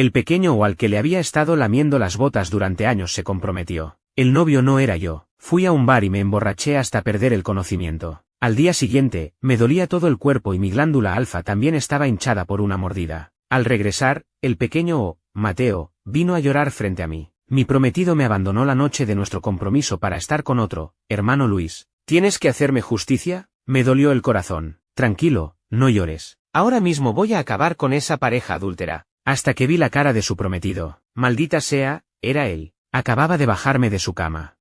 El pequeño o al que le había estado lamiendo las botas durante años se comprometió. El novio no era yo. Fui a un bar y me emborraché hasta perder el conocimiento. Al día siguiente, me dolía todo el cuerpo y mi glándula alfa también estaba hinchada por una mordida. Al regresar, el pequeño Mateo, vino a llorar frente a mí. Mi prometido me abandonó la noche de nuestro compromiso para estar con otro, hermano Luis. ¿Tienes que hacerme justicia? Me dolió el corazón. Tranquilo, no llores. Ahora mismo voy a acabar con esa pareja adúltera. Hasta que vi la cara de su prometido. Maldita sea, era él. Acababa de bajarme de su cama.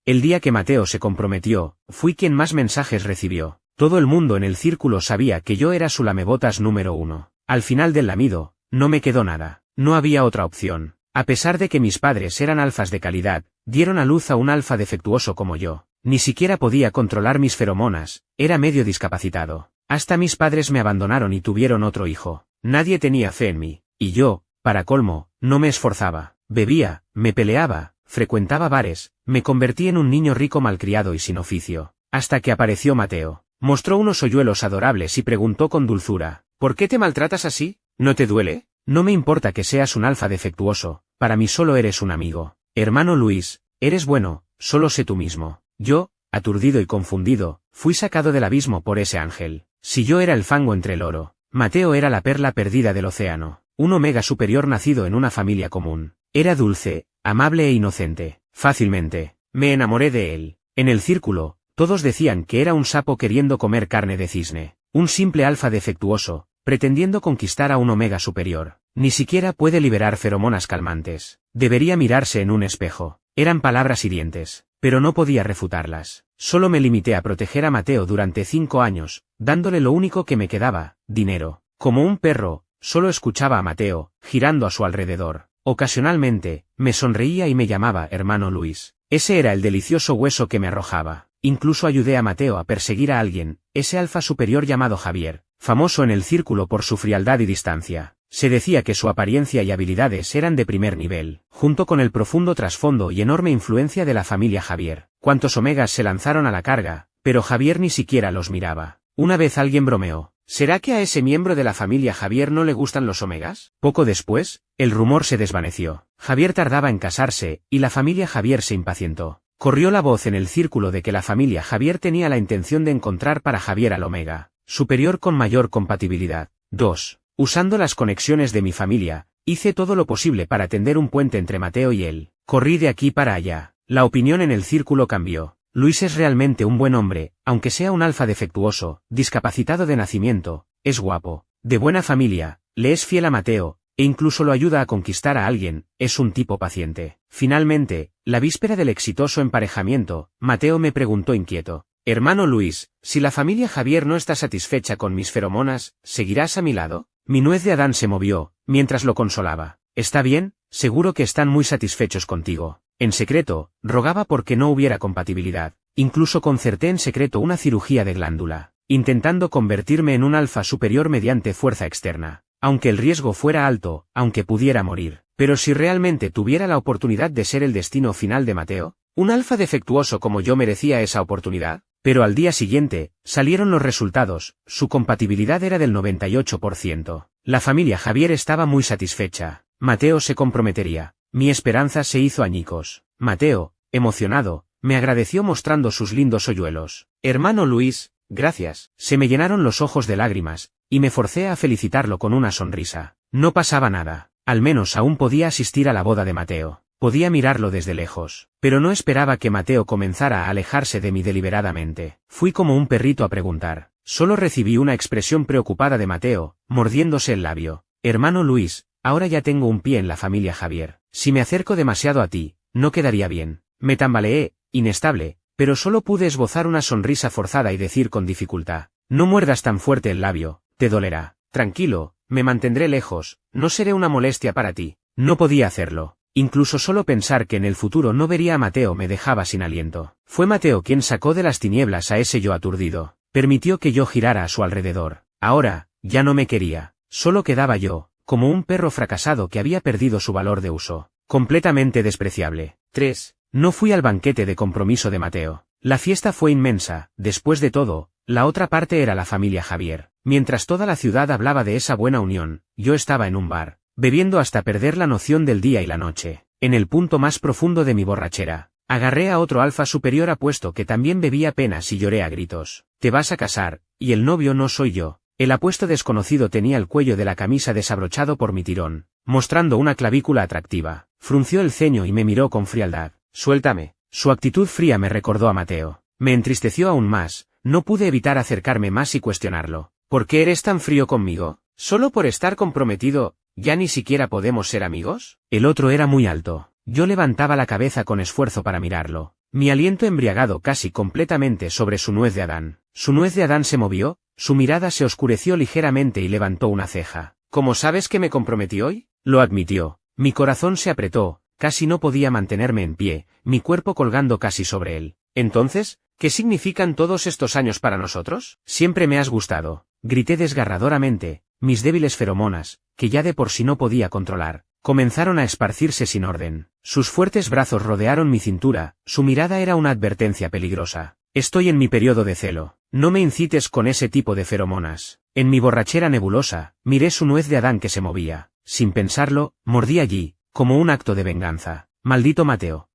El día que Mateo se comprometió, fui quien más mensajes recibió. Todo el mundo en el círculo sabía que yo era su lamebotas número 1. Al final del lamido, no me quedó nada. No había otra opción. A pesar de que mis padres eran alfas de calidad, dieron a luz a un alfa defectuoso como yo. Ni siquiera podía controlar mis feromonas, era medio discapacitado. Hasta mis padres me abandonaron y tuvieron otro hijo. Nadie tenía fe en mí. Y yo, para colmo, no me esforzaba. Bebía, me peleaba, frecuentaba bares, me convertí en un niño rico malcriado y sin oficio. Hasta que apareció Mateo. Mostró unos hoyuelos adorables y preguntó con dulzura, ¿por qué te maltratas así? ¿No te duele? No me importa que seas un alfa defectuoso, para mí solo eres un amigo. Hermano Luis, eres bueno, solo sé tú mismo. Yo, aturdido y confundido, fui sacado del abismo por ese ángel. Si yo era el fango entre el oro, Mateo era la perla perdida del océano. Un omega superior nacido en una familia común. Era dulce, amable e inocente. Fácilmente, me enamoré de él. En el círculo, todos decían que era un sapo queriendo comer carne de cisne. Un simple alfa defectuoso, pretendiendo conquistar a un omega superior. Ni siquiera puede liberar feromonas calmantes. Debería mirarse en un espejo. Eran palabras hirientes, pero no podía refutarlas. Solo me limité a proteger a Mateo durante 5 años, dándole lo único que me quedaba, dinero. Como un perro, solo escuchaba a Mateo, girando a su alrededor. Ocasionalmente, me sonreía y me llamaba hermano Luis. Ese era el delicioso hueso que me arrojaba. Incluso ayudé a Mateo a perseguir a alguien, ese alfa superior llamado Javier, famoso en el círculo por su frialdad y distancia. Se decía que su apariencia y habilidades eran de primer nivel, junto con el profundo trasfondo y enorme influencia de la familia Javier. Cuantos omegas se lanzaron a la carga, pero Javier ni siquiera los miraba. Una vez alguien bromeó, ¿será que a ese miembro de la familia Javier no le gustan los omegas? Poco después, el rumor se desvaneció. Javier tardaba en casarse, y la familia Javier se impacientó. Corrió la voz en el círculo de que la familia Javier tenía la intención de encontrar para Javier al omega superior con mayor compatibilidad. 2. Usando las conexiones de mi familia, hice todo lo posible para tender un puente entre Mateo y él. Corrí de aquí para allá. La opinión en el círculo cambió. Luis es realmente un buen hombre, aunque sea un alfa defectuoso, discapacitado de nacimiento, es guapo, de buena familia, le es fiel a Mateo, e incluso lo ayuda a conquistar a alguien, es un tipo paciente. Finalmente, la víspera del exitoso emparejamiento, Mateo me preguntó inquieto, hermano Luis, si la familia Javier no está satisfecha con mis feromonas, ¿seguirás a mi lado? Mi nuez de Adán se movió, mientras lo consolaba. ¿Está bien? Seguro que están muy satisfechos contigo. En secreto, rogaba porque no hubiera compatibilidad. Incluso concerté en secreto una cirugía de glándula, intentando convertirme en un alfa superior mediante fuerza externa. Aunque el riesgo fuera alto, aunque pudiera morir. Pero si realmente tuviera la oportunidad de ser el destino final de Mateo, ¿un alfa defectuoso como yo merecía esa oportunidad? Pero al día siguiente, salieron los resultados, su compatibilidad era del 98%. La familia Javier estaba muy satisfecha. Mateo se comprometería. Mi esperanza se hizo añicos. Mateo, emocionado, me agradeció mostrando sus lindos hoyuelos. Hermano Luis, gracias. Se me llenaron los ojos de lágrimas, y me forcé a felicitarlo con una sonrisa. No pasaba nada. Al menos aún podía asistir a la boda de Mateo. Podía mirarlo desde lejos, pero no esperaba que Mateo comenzara a alejarse de mí deliberadamente. Fui como un perrito a preguntar. Solo recibí una expresión preocupada de Mateo, mordiéndose el labio. Hermano Luis, ahora ya tengo un pie en la familia Javier. Si me acerco demasiado a ti, no quedaría bien. Me tambaleé, inestable, pero solo pude esbozar una sonrisa forzada y decir con dificultad. No muerdas tan fuerte el labio, te dolerá. Tranquilo, me mantendré lejos, no seré una molestia para ti. No podía hacerlo. Incluso solo pensar que en el futuro no vería a Mateo me dejaba sin aliento. Fue Mateo quien sacó de las tinieblas a ese yo aturdido. Permitió que yo girara a su alrededor. Ahora, ya no me quería. Solo quedaba yo, como un perro fracasado que había perdido su valor de uso. Completamente despreciable. 3. No fui al banquete de compromiso de Mateo. La fiesta fue inmensa. Después de todo, la otra parte era la familia Javier. Mientras toda la ciudad hablaba de esa buena unión, yo estaba en un bar. bebiendo hasta perder la noción del día y la noche. En el punto más profundo de mi borrachera, agarré a otro alfa superior apuesto que también bebía apenas y lloré a gritos. Te vas a casar, y el novio no soy yo. El apuesto desconocido tenía el cuello de la camisa desabrochado por mi tirón, mostrando una clavícula atractiva. Frunció el ceño y me miró con frialdad. Suéltame. Su actitud fría me recordó a Mateo. Me entristeció aún más, no pude evitar acercarme más y cuestionarlo. ¿Por qué eres tan frío conmigo? ¿Solo por estar comprometido, ya ni siquiera podemos ser amigos? El otro era muy alto. Yo levantaba la cabeza con esfuerzo para mirarlo. Mi aliento embriagado casi completamente sobre su nuez de Adán. Su nuez de Adán se movió, su mirada se oscureció ligeramente y levantó una ceja. ¿Cómo sabes que me comprometí hoy? Lo admitió. Mi corazón se apretó, casi no podía mantenerme en pie, mi cuerpo colgando casi sobre él. Entonces, ¿qué significan todos estos años para nosotros? Siempre me has gustado. Grité desgarradoramente, mis débiles feromonas, que ya de por sí no podía controlar, comenzaron a esparcirse sin orden. Sus fuertes brazos rodearon mi cintura, su mirada era una advertencia peligrosa. Estoy en mi periodo de celo. No me incites con ese tipo de feromonas. En mi borrachera nebulosa, miré su nuez de Adán que se movía. Sin pensarlo, mordí allí, como un acto de venganza. Maldito Mateo.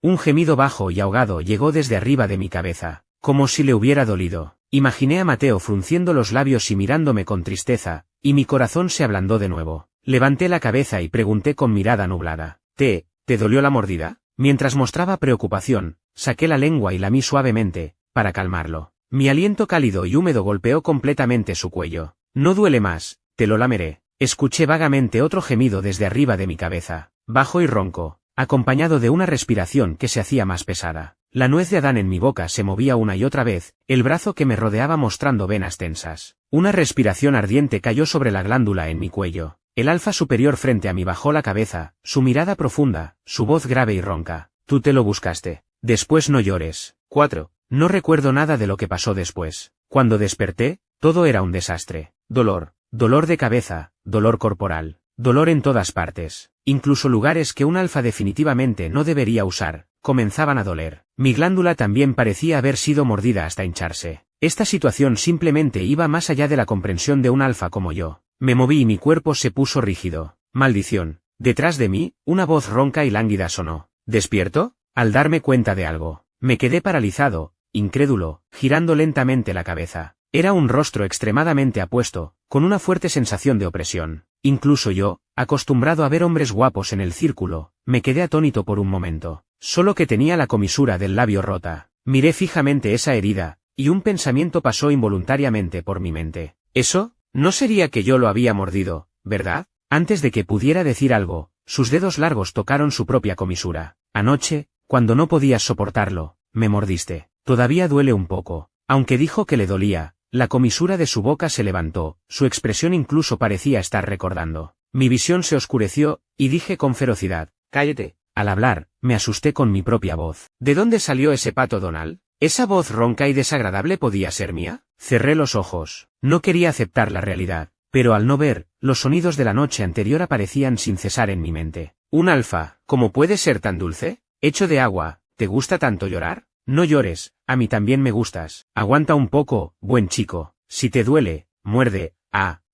Un gemido bajo y ahogado llegó desde arriba de mi cabeza, como si le hubiera dolido. Imaginé a Mateo frunciendo los labios y mirándome con tristeza, y mi corazón se ablandó de nuevo. Levanté la cabeza y pregunté con mirada nublada. ¿Te dolió la mordida? Mientras mostraba preocupación, saqué la lengua y lamí suavemente, para calmarlo. Mi aliento cálido y húmedo golpeó completamente su cuello. No duele más, te lo lameré. Escuché vagamente otro gemido desde arriba de mi cabeza, bajo y ronco, acompañado de una respiración que se hacía más pesada. La nuez de Adán en mi boca se movía una y otra vez, el brazo que me rodeaba mostrando venas tensas. Una respiración ardiente cayó sobre la glándula en mi cuello. El alfa superior frente a mí bajó la cabeza, su mirada profunda, su voz grave y ronca. Tú te lo buscaste. Después no llores. 4. No recuerdo nada de lo que pasó después. Cuando desperté, todo era un desastre. Dolor. Dolor de cabeza, dolor corporal. Dolor en todas partes. Incluso lugares que un alfa definitivamente no debería usar, comenzaban a doler. Mi glándula también parecía haber sido mordida hasta hincharse. Esta situación simplemente iba más allá de la comprensión de un alfa como yo. Me moví y mi cuerpo se puso rígido. Maldición. Detrás de mí, una voz ronca y lánguida sonó. ¿Despierto? Al darme cuenta de algo, me quedé paralizado, incrédulo, girando lentamente la cabeza. Era un rostro extremadamente apuesto, con una fuerte sensación de opresión. Incluso yo, acostumbrado a ver hombres guapos en el círculo, me quedé atónito por un momento. Solo que tenía la comisura del labio rota. Miré fijamente esa herida, y un pensamiento pasó involuntariamente por mi mente. ¿Eso? No sería que yo lo había mordido, ¿verdad? Antes de que pudiera decir algo, sus dedos largos tocaron su propia comisura. Anoche, cuando no podías soportarlo, me mordiste. Todavía duele un poco. Aunque dijo que le dolía, la comisura de su boca se levantó, su expresión incluso parecía estar recordando. Mi visión se oscureció, y dije con ferocidad, «Cállate». Al hablar, me asusté con mi propia voz. ¿De dónde salió ese pato Donald? ¿Esa voz ronca y desagradable podía ser mía? Cerré los ojos. No quería aceptar la realidad, pero al no ver, los sonidos de la noche anterior aparecían sin cesar en mi mente. Un alfa, ¿cómo puede ser tan dulce? Hecho de agua, ¿te gusta tanto llorar? No llores, a mí también me gustas. Aguanta un poco, buen chico. Si te duele, muerde.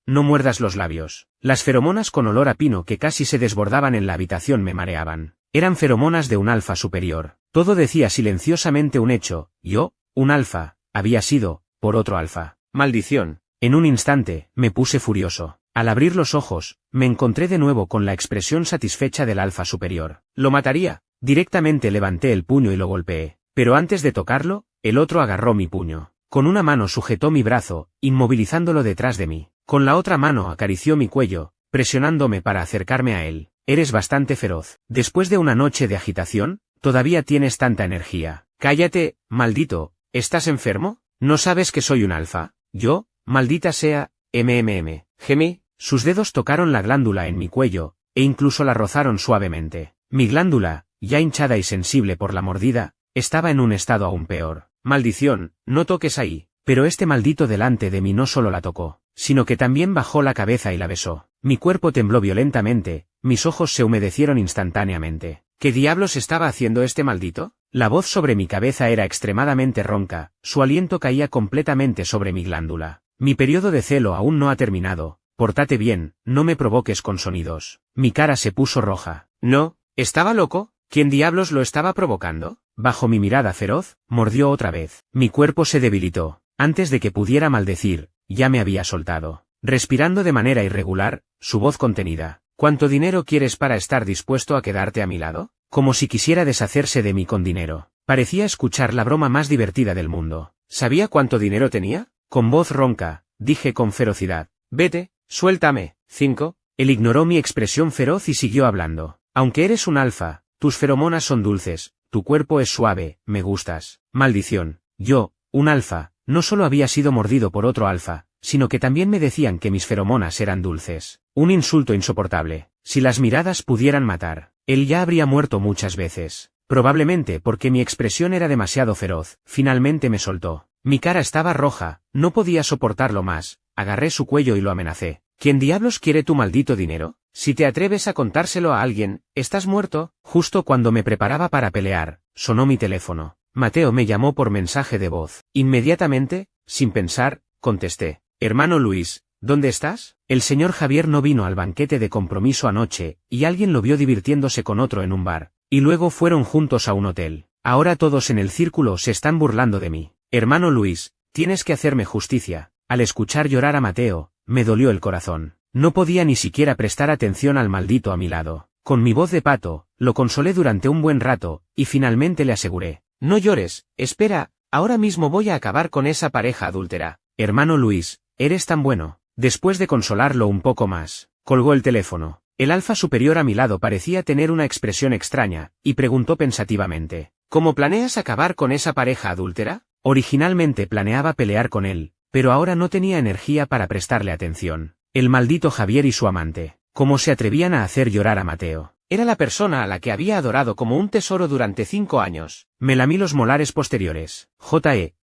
No muerdas los labios. Las feromonas con olor a pino que casi se desbordaban en la habitación me mareaban. Eran feromonas de un alfa superior. Todo decía silenciosamente un hecho. Yo, un alfa, había sido, por otro alfa. Maldición. En un instante, me puse furioso. Al abrir los ojos, me encontré de nuevo con la expresión satisfecha del alfa superior. Lo mataría. Directamente levanté el puño y lo golpeé. Pero antes de tocarlo, el otro agarró mi puño. Con una mano sujetó mi brazo, inmovilizándolo detrás de mí. Con la otra mano acarició mi cuello, presionándome para acercarme a él. Eres bastante feroz. Después de una noche de agitación, todavía tienes tanta energía. Cállate, maldito. ¿Estás enfermo? ¿No sabes que soy un alfa? Yo, maldita sea, Gemí. Sus dedos tocaron la glándula en mi cuello, e incluso la rozaron suavemente. Mi glándula, ya hinchada y sensible por la mordida, estaba en un estado aún peor. Maldición, no toques ahí. Pero este maldito delante de mí no solo la tocó, sino que también bajó la cabeza y la besó. Mi cuerpo tembló violentamente, mis ojos se humedecieron instantáneamente. ¿Qué diablos estaba haciendo este maldito? La voz sobre mi cabeza era extremadamente ronca, su aliento caía completamente sobre mi glándula. Mi periodo de celo aún no ha terminado, Pórtate bien, no me provoques con sonidos. Mi cara se puso roja. No, ¿estaba loco? ¿Quién diablos lo estaba provocando? Bajo mi mirada feroz, mordió otra vez. Mi cuerpo se debilitó. Antes de que pudiera maldecir, ya me había soltado. Respirando de manera irregular, su voz contenida. ¿Cuánto dinero quieres para estar dispuesto a quedarte a mi lado? Como si quisiera deshacerse de mí con dinero. Parecía escuchar la broma más divertida del mundo. ¿Sabía cuánto dinero tenía? Con voz ronca, dije con ferocidad. Vete, suéltame. 5. Él ignoró mi expresión feroz y siguió hablando. Aunque eres un alfa, tus feromonas son dulces, tu cuerpo es suave, me gustas. Maldición. Yo, un alfa, no solo había sido mordido por otro alfa, sino que también me decían que mis feromonas eran dulces. Un insulto insoportable. Si las miradas pudieran matar, él ya habría muerto muchas veces. Probablemente porque mi expresión era demasiado feroz. Finalmente me soltó. Mi cara estaba roja, no podía soportarlo más. Agarré su cuello y lo amenacé. ¿Quién diablos quiere tu maldito dinero? Si te atreves a contárselo a alguien, estás muerto. Justo cuando me preparaba para pelear, sonó mi teléfono. Mateo me llamó por mensaje de voz. Inmediatamente, sin pensar, contesté. Hermano Luis, ¿dónde estás? El señor Javier no vino al banquete de compromiso anoche, y alguien lo vio divirtiéndose con otro en un bar. Y luego fueron juntos a un hotel. Ahora todos en el círculo se están burlando de mí. Hermano Luis, tienes que hacerme justicia. Al escuchar llorar a Mateo, me dolió el corazón. No podía ni siquiera prestar atención al maldito a mi lado. Con mi voz de pato, lo consolé durante un buen rato, y finalmente le aseguré. No llores, espera, ahora mismo voy a acabar con esa pareja adúltera. Hermano Luis, eres tan bueno. Después de consolarlo un poco más, colgó el teléfono. El alfa superior a mi lado parecía tener una expresión extraña, y preguntó pensativamente. ¿Cómo planeas acabar con esa pareja adúltera? Originalmente planeaba pelear con él, pero ahora no tenía energía para prestarle atención. El maldito Javier y su amante. ¿Cómo se atrevían a hacer llorar a Mateo? Era la persona a la que había adorado como un tesoro durante 5 años. Me lamí los molares posteriores.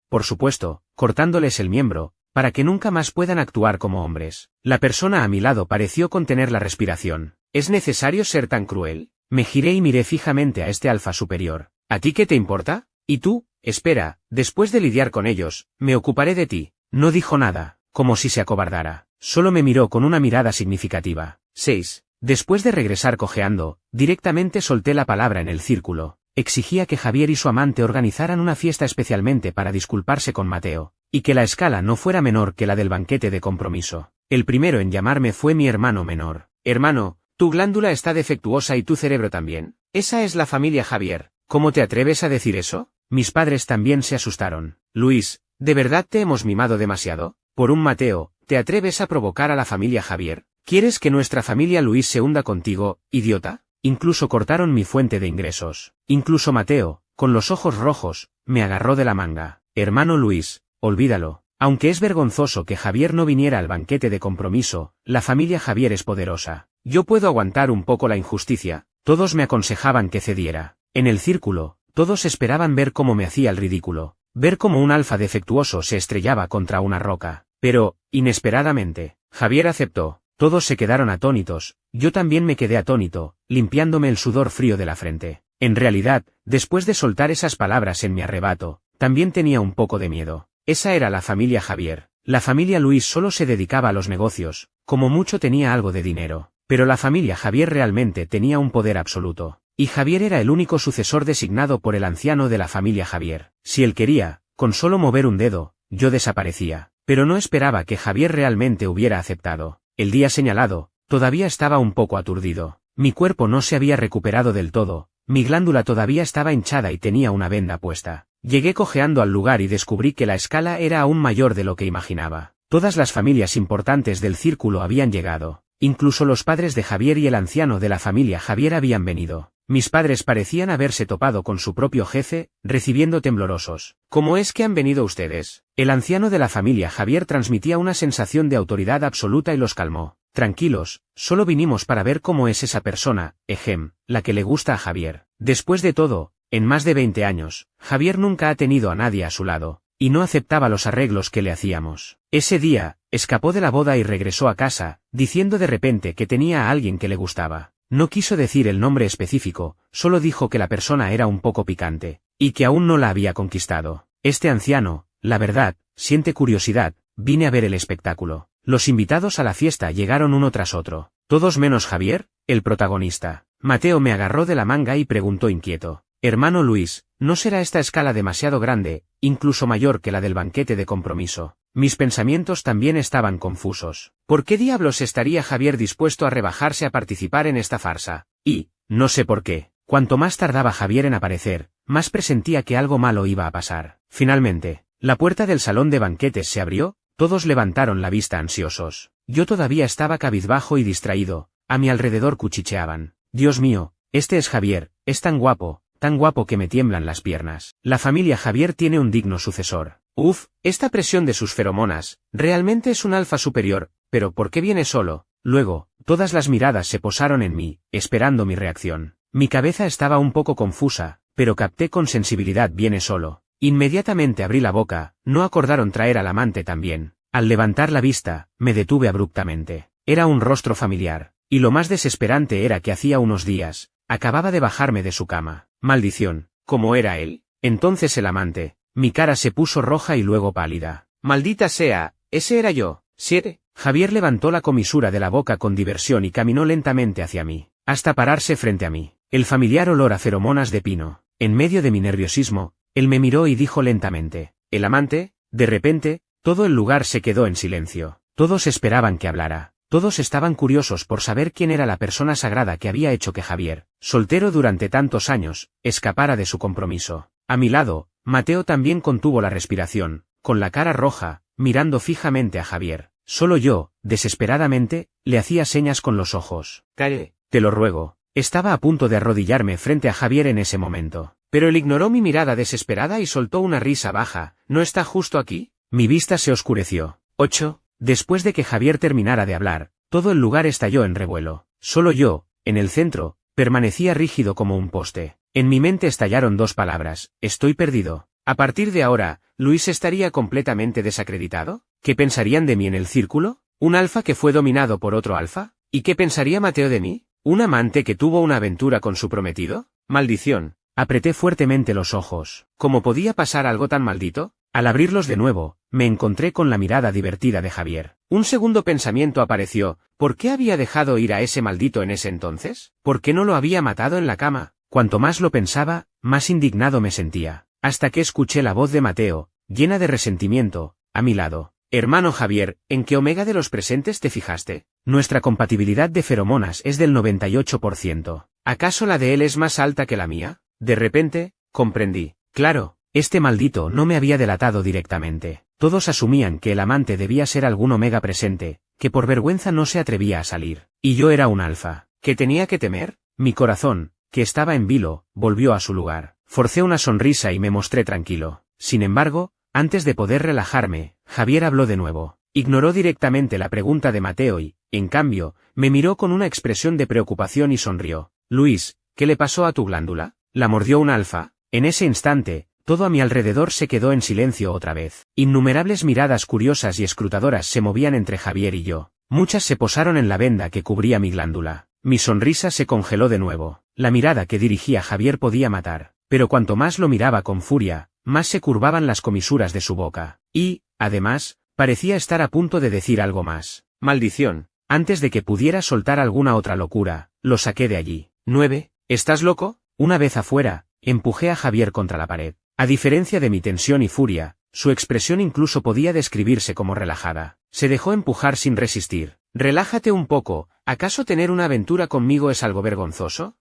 Por supuesto, cortándoles el miembro, para que nunca más puedan actuar como hombres. La persona a mi lado pareció contener la respiración. ¿Es necesario ser tan cruel? Me giré y miré fijamente a este alfa superior. ¿A ti qué te importa? ¿Y tú? Espera, después de lidiar con ellos, me ocuparé de ti. No dijo nada, como si se acobardara. Solo me miró con una mirada significativa. 6. Después de regresar cojeando, directamente solté la palabra en el círculo. Exigía que Javier y su amante organizaran una fiesta especialmente para disculparse con Mateo, y que la escala no fuera menor que la del banquete de compromiso. El primero en llamarme fue mi hermano menor. Hermano, tu glándula está defectuosa y tu cerebro también. Esa es la familia Javier. ¿Cómo te atreves a decir eso? Mis padres también se asustaron. Luis, ¿de verdad te hemos mimado demasiado? Por un Mateo, ¿te atreves a provocar a la familia Javier? ¿Quieres que nuestra familia Luis se hunda contigo, idiota? Incluso cortaron mi fuente de ingresos. Incluso Mateo, con los ojos rojos, me agarró de la manga. Hermano Luis, olvídalo. Aunque es vergonzoso que Javier no viniera al banquete de compromiso, la familia Javier es poderosa. Yo puedo aguantar un poco la injusticia. Todos me aconsejaban que cediera. En el círculo, todos esperaban ver cómo me hacía el ridículo. Ver cómo un alfa defectuoso se estrellaba contra una roca. Pero, inesperadamente, Javier aceptó. Todos se quedaron atónitos, yo también me quedé atónito, limpiándome el sudor frío de la frente. En realidad, después de soltar esas palabras en mi arrebato, también tenía un poco de miedo. Esa era la familia Javier. La familia Luis solo se dedicaba a los negocios, como mucho tenía algo de dinero. Pero la familia Javier realmente tenía un poder absoluto. Y Javier era el único sucesor designado por el anciano de la familia Javier. Si él quería, con solo mover un dedo, yo desaparecía. Pero no esperaba que Javier realmente hubiera aceptado. El día señalado, todavía estaba un poco aturdido. Mi cuerpo no se había recuperado del todo, mi glándula todavía estaba hinchada y tenía una venda puesta. Llegué cojeando al lugar y descubrí que la escala era aún mayor de lo que imaginaba. Todas las familias importantes del círculo habían llegado. Incluso los padres de Javier y el anciano de la familia Javier habían venido. Mis padres parecían haberse topado con su propio jefe, recibiendo temblorosos. ¿Cómo es que han venido ustedes? El anciano de la familia Javier transmitía una sensación de autoridad absoluta y los calmó. Tranquilos, solo vinimos para ver cómo es esa persona, la que le gusta a Javier. Después de todo, en más de 20 años, Javier nunca ha tenido a nadie a su lado, y no aceptaba los arreglos que le hacíamos. Ese día, escapó de la boda y regresó a casa, diciendo de repente que tenía a alguien que le gustaba. No quiso decir el nombre específico, solo dijo que la persona era un poco picante, y que aún no la había conquistado. Este anciano, la verdad, siente curiosidad, vine a ver el espectáculo. Los invitados a la fiesta llegaron uno tras otro. Todos menos Javier, el protagonista. Mateo me agarró de la manga y preguntó inquieto: «Hermano Luis, ¿no será esta escala demasiado grande, incluso mayor que la del banquete de compromiso?» Mis pensamientos también estaban confusos. ¿Por qué diablos estaría Javier dispuesto a rebajarse a participar en esta farsa? Y, no sé por qué, cuanto más tardaba Javier en aparecer, más presentía que algo malo iba a pasar. Finalmente, la puerta del salón de banquetes se abrió, todos levantaron la vista ansiosos. Yo todavía estaba cabizbajo y distraído, a mi alrededor cuchicheaban. Dios mío, este es Javier, es tan guapo que me tiemblan las piernas. La familia Javier tiene un digno sucesor. Uf, esta presión de sus feromonas, realmente es un alfa superior, pero ¿por qué viene solo? Luego, todas las miradas se posaron en mí, esperando mi reacción. Mi cabeza estaba un poco confusa, pero capté con sensibilidad viene solo. Inmediatamente abrí la boca, no acordaron traer al amante también. Al levantar la vista, me detuve abruptamente. Era un rostro familiar, y lo más desesperante era que hacía unos días, acababa de bajarme de su cama. Maldición, ¿cómo era él? Entonces el amante. Mi cara se puso roja y luego pálida. Maldita sea, ese era yo. 7. Javier levantó la comisura de la boca con diversión y caminó lentamente hacia mí, hasta pararse frente a mí. El familiar olor a feromonas de pino. En medio de mi nerviosismo, él me miró y dijo lentamente: «¿El amante?». De repente, todo el lugar se quedó en silencio. Todos esperaban que hablara. Todos estaban curiosos por saber quién era la persona sagrada que había hecho que Javier, soltero durante tantos años, escapara de su compromiso. A mi lado, Mateo también contuvo la respiración, con la cara roja, mirando fijamente a Javier. Solo yo, desesperadamente, le hacía señas con los ojos. «Calle, te lo ruego». Estaba a punto de arrodillarme frente a Javier en ese momento, pero él ignoró mi mirada desesperada y soltó una risa baja. «¿No está justo aquí?». Mi vista se oscureció. 8. Después de que Javier terminara de hablar, todo el lugar estalló en revuelo. Solo yo, en el centro, permanecía rígido como un poste. En mi mente estallaron dos palabras: estoy perdido. A partir de ahora, ¿Luis estaría completamente desacreditado? ¿Qué pensarían de mí en el círculo? ¿Un alfa que fue dominado por otro alfa? ¿Y qué pensaría Mateo de mí? ¿Un amante que tuvo una aventura con su prometido? ¡Maldición! Apreté fuertemente los ojos. ¿Cómo podía pasar algo tan maldito? Al abrirlos de nuevo, me encontré con la mirada divertida de Javier. Un segundo pensamiento apareció: ¿por qué había dejado ir a ese maldito en ese entonces? ¿Por qué no lo había matado en la cama? Cuanto más lo pensaba, más indignado me sentía, hasta que escuché la voz de Mateo, llena de resentimiento, a mi lado. «Hermano Javier, ¿en qué omega de los presentes te fijaste? Nuestra compatibilidad de feromonas es del 98%. ¿Acaso la de él es más alta que la mía?». De repente, comprendí. Claro, este maldito no me había delatado directamente. Todos asumían que el amante debía ser algún omega presente, que por vergüenza no se atrevía a salir. Y yo era un alfa. ¿Qué tenía que temer? Mi corazón, que estaba en vilo, volvió a su lugar. Forcé una sonrisa y me mostré tranquilo. Sin embargo, antes de poder relajarme, Javier habló de nuevo. Ignoró directamente la pregunta de Mateo y, en cambio, me miró con una expresión de preocupación y sonrió. «Luis, ¿qué le pasó a tu glándula? ¿La mordió un alfa?». En ese instante, todo a mi alrededor se quedó en silencio otra vez. Innumerables miradas curiosas y escrutadoras se movían entre Javier y yo. Muchas se posaron en la venda que cubría mi glándula. Mi sonrisa se congeló de nuevo. La mirada que dirigía Javier podía matar, pero cuanto más lo miraba con furia, más se curvaban las comisuras de su boca. Y, además, parecía estar a punto de decir algo más. «Maldición». Antes de que pudiera soltar alguna otra locura, lo saqué de allí. 9. ¿Estás loco? Una vez afuera, empujé a Javier contra la pared. A diferencia de mi tensión y furia, su expresión incluso podía describirse como relajada. Se dejó empujar sin resistir. «Relájate un poco, ¿acaso tener una aventura conmigo es algo vergonzoso?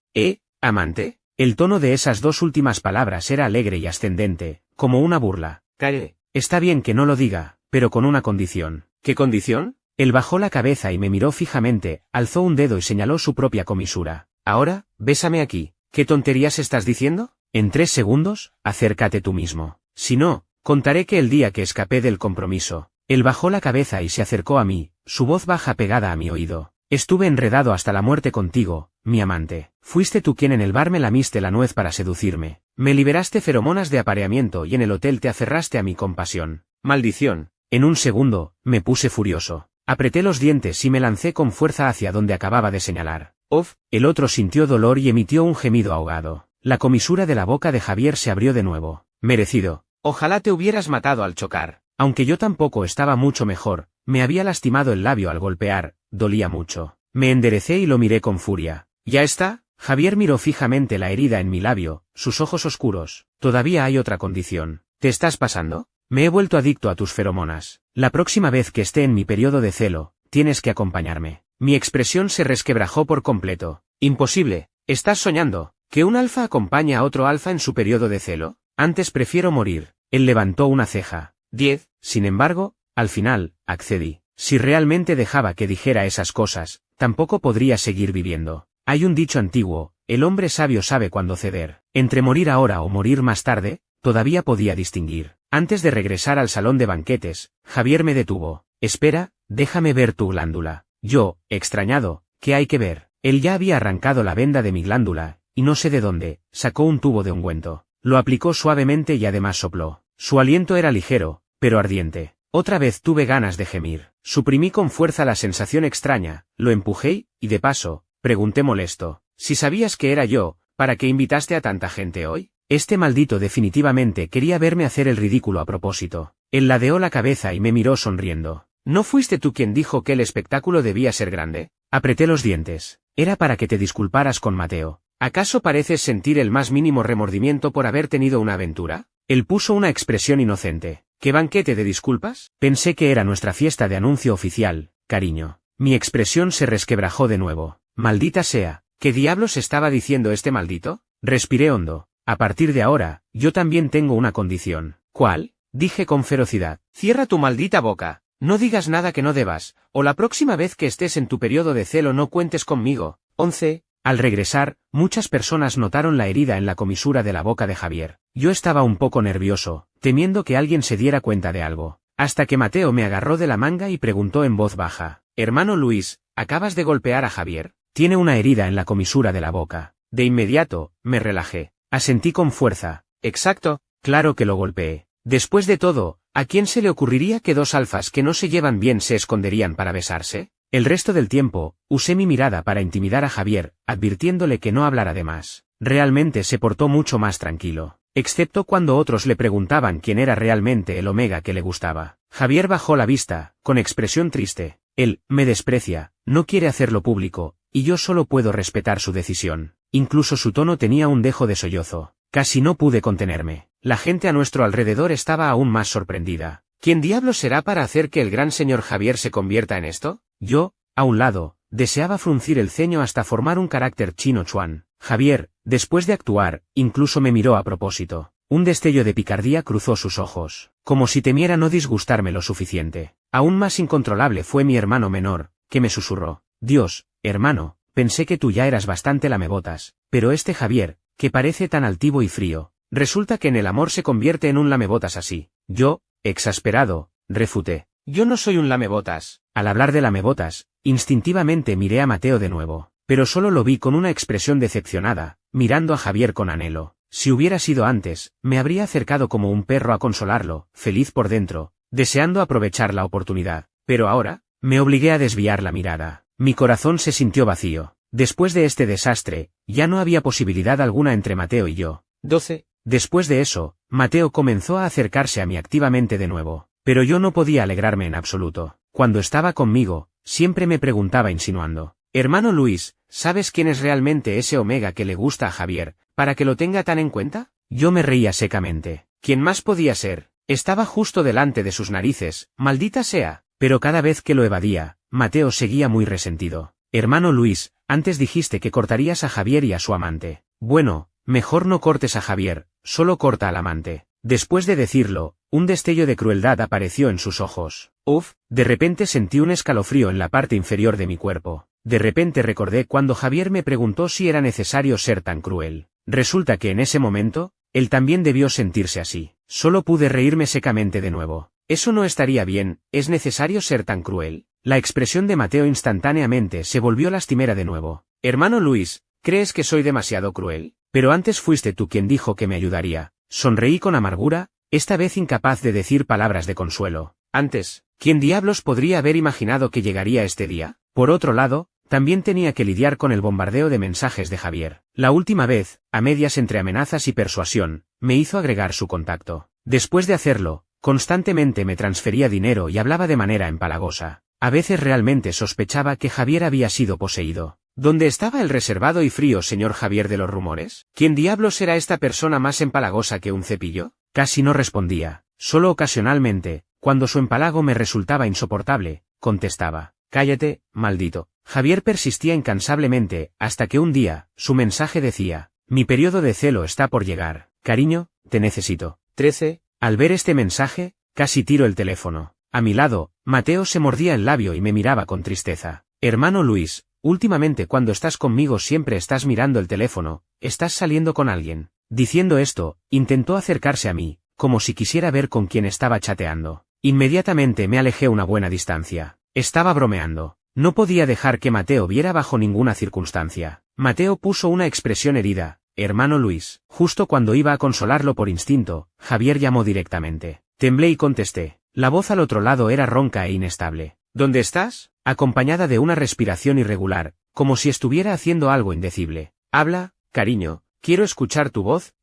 ¿Amante?». El tono de esas dos últimas palabras era alegre y ascendente, como una burla. «Calle, está bien que no lo diga, pero con una condición». «¿Qué condición?». Él bajó la cabeza y me miró fijamente, alzó un dedo y señaló su propia comisura. «Ahora, bésame aquí». «¿Qué tonterías estás diciendo?». «En 3 segundos, acércate tú mismo. Si no, contaré que el día que escapé del compromiso». Él bajó la cabeza y se acercó a mí, su voz baja pegada a mi oído. «Estuve enredado hasta la muerte contigo, mi amante. Fuiste tú quien en el bar me lamiste la nuez para seducirme. Me liberaste feromonas de apareamiento y en el hotel te aferraste a mi compasión. Maldición». En un segundo, me puse furioso. Apreté los dientes y me lancé con fuerza hacia donde acababa de señalar. «Uf». El otro sintió dolor y emitió un gemido ahogado. La comisura de la boca de Javier se abrió de nuevo. «Merecido. Ojalá te hubieras matado al chocar». Aunque yo tampoco estaba mucho mejor, me había lastimado el labio al golpear, dolía mucho. Me enderecé y lo miré con furia. ¿Ya está? Javier miró fijamente la herida en mi labio, sus ojos oscuros. Todavía hay otra condición. ¿Te estás pasando? Me he vuelto adicto a tus feromonas. La próxima vez que esté en mi periodo de celo, tienes que acompañarme. Mi expresión se resquebrajó por completo. Imposible. ¿Estás soñando? ¿Que un alfa acompaña a otro alfa en su periodo de celo? Antes prefiero morir. Él levantó una ceja. 10. Sin embargo, al final, accedí. Si realmente dejaba que dijera esas cosas, tampoco podría seguir viviendo. Hay un dicho antiguo, el hombre sabio sabe cuándo ceder. Entre morir ahora o morir más tarde, todavía podía distinguir. Antes de regresar al salón de banquetes, Javier me detuvo. Espera, déjame ver tu glándula. Yo, extrañado, ¿qué hay que ver? Él ya había arrancado la venda de mi glándula, y no sé de dónde, sacó un tubo de ungüento. Lo aplicó suavemente y además sopló. Su aliento era ligero, pero ardiente. Otra vez tuve ganas de gemir. Suprimí con fuerza la sensación extraña, lo empujé, y de paso, pregunté molesto. Si sabías que era yo, ¿para qué invitaste a tanta gente hoy? Este maldito definitivamente quería verme hacer el ridículo a propósito. Él ladeó la cabeza y me miró sonriendo. ¿No fuiste tú quien dijo que el espectáculo debía ser grande? Apreté los dientes. Era para que te disculparas con Mateo. ¿Acaso pareces sentir el más mínimo remordimiento por haber tenido una aventura? Él puso una expresión inocente. ¿Qué banquete de disculpas? Pensé que era nuestra fiesta de anuncio oficial, cariño. Mi expresión se resquebrajó de nuevo. Maldita sea, ¿qué diablos estaba diciendo este maldito? Respiré hondo. A partir de ahora, yo también tengo una condición. ¿Cuál? Dije con ferocidad. Cierra tu maldita boca. No digas nada que no debas, o la próxima vez que estés en tu periodo de celo no cuentes conmigo. 11. Al regresar, muchas personas notaron la herida en la comisura de la boca de Javier. Yo estaba un poco nervioso, temiendo que alguien se diera cuenta de algo. Hasta que Mateo me agarró de la manga y preguntó en voz baja. Hermano Luis, ¿acabas de golpear a Javier? Tiene una herida en la comisura de la boca. De inmediato, me relajé. Asentí con fuerza. Exacto, claro que lo golpeé. Después de todo, ¿a quién se le ocurriría que dos alfas que no se llevan bien se esconderían para besarse? El resto del tiempo, usé mi mirada para intimidar a Javier, advirtiéndole que no hablara de más. Realmente se portó mucho más tranquilo, excepto cuando otros le preguntaban quién era realmente el Omega que le gustaba. Javier bajó la vista, con expresión triste. Él, me desprecia, no quiere hacerlo público, y yo solo puedo respetar su decisión. Incluso su tono tenía un dejo de sollozo. Casi no pude contenerme. La gente a nuestro alrededor estaba aún más sorprendida. ¿Quién diablos será para hacer que el gran señor Javier se convierta en esto? Yo, a un lado, deseaba fruncir el ceño hasta formar un carácter chino chuan. Javier, después de actuar, incluso me miró a propósito. Un destello de picardía cruzó sus ojos, como si temiera no disgustarme lo suficiente. Aún más incontrolable fue mi hermano menor, que me susurró. Dios, hermano, pensé que tú ya eras bastante lamebotas, pero este Javier, que parece tan altivo y frío, resulta que en el amor se convierte en un lamebotas así. Yo, exasperado, refuté. Yo no soy un lamebotas. Al hablar de lamebotas, instintivamente miré a Mateo de nuevo, pero solo lo vi con una expresión decepcionada, mirando a Javier con anhelo. Si hubiera sido antes, me habría acercado como un perro a consolarlo, feliz por dentro, deseando aprovechar la oportunidad. Pero ahora, me obligué a desviar la mirada. Mi corazón se sintió vacío. Después de este desastre, ya no había posibilidad alguna entre Mateo y yo. 12. Después de eso, Mateo comenzó a acercarse a mí activamente de nuevo, pero yo no podía alegrarme en absoluto. Cuando estaba conmigo, siempre me preguntaba insinuando. Hermano Luis, ¿sabes quién es realmente ese Omega que le gusta a Javier, para que lo tenga tan en cuenta? Yo me reía secamente. ¿Quién más podía ser? Estaba justo delante de sus narices, maldita sea. Pero cada vez que lo evadía, Mateo seguía muy resentido. Hermano Luis, antes dijiste que cortarías a Javier y a su amante. Bueno, mejor no cortes a Javier, solo corta al amante. Después de decirlo, un destello de crueldad apareció en sus ojos. Uf, de repente sentí un escalofrío en la parte inferior de mi cuerpo. De repente recordé cuando Javier me preguntó si era necesario ser tan cruel. Resulta que en ese momento, él también debió sentirse así. Solo pude reírme secamente de nuevo. Eso no estaría bien, ¿es necesario ser tan cruel? La expresión de Mateo instantáneamente se volvió lastimera de nuevo. Hermano Luis, ¿crees que soy demasiado cruel? Pero antes fuiste tú quien dijo que me ayudaría. Sonreí con amargura, esta vez incapaz de decir palabras de consuelo. Antes, ¿quién diablos podría haber imaginado que llegaría este día? Por otro lado, también tenía que lidiar con el bombardeo de mensajes de Javier. La última vez, a medias entre amenazas y persuasión, me hizo agregar su contacto. Después de hacerlo, Constantemente me transfería dinero y hablaba de manera empalagosa. A veces realmente sospechaba que Javier había sido poseído. ¿Dónde estaba el reservado y frío señor Javier de los rumores? ¿Quién diablos era esta persona más empalagosa que un cepillo? Casi no respondía. Solo ocasionalmente, cuando su empalago me resultaba insoportable, contestaba. Cállate, maldito. Javier persistía incansablemente, hasta que un día, su mensaje decía, mi periodo de celo está por llegar. Cariño, te necesito. 13. Al ver este mensaje, casi tiro el teléfono. A mi lado, Mateo se mordía el labio y me miraba con tristeza. Hermano Luis, últimamente cuando estás conmigo siempre estás mirando el teléfono, estás saliendo con alguien. Diciendo esto, intentó acercarse a mí, como si quisiera ver con quién estaba chateando. Inmediatamente me alejé una buena distancia. Estaba bromeando. No podía dejar que Mateo viera bajo ninguna circunstancia. Mateo puso una expresión herida. Hermano Luis. Justo cuando iba a consolarlo por instinto, Javier llamó directamente. Temblé y contesté. La voz al otro lado era ronca e inestable. ¿Dónde estás? Acompañada de una respiración irregular, como si estuviera haciendo algo indecible. Habla, cariño, quiero escuchar tu voz,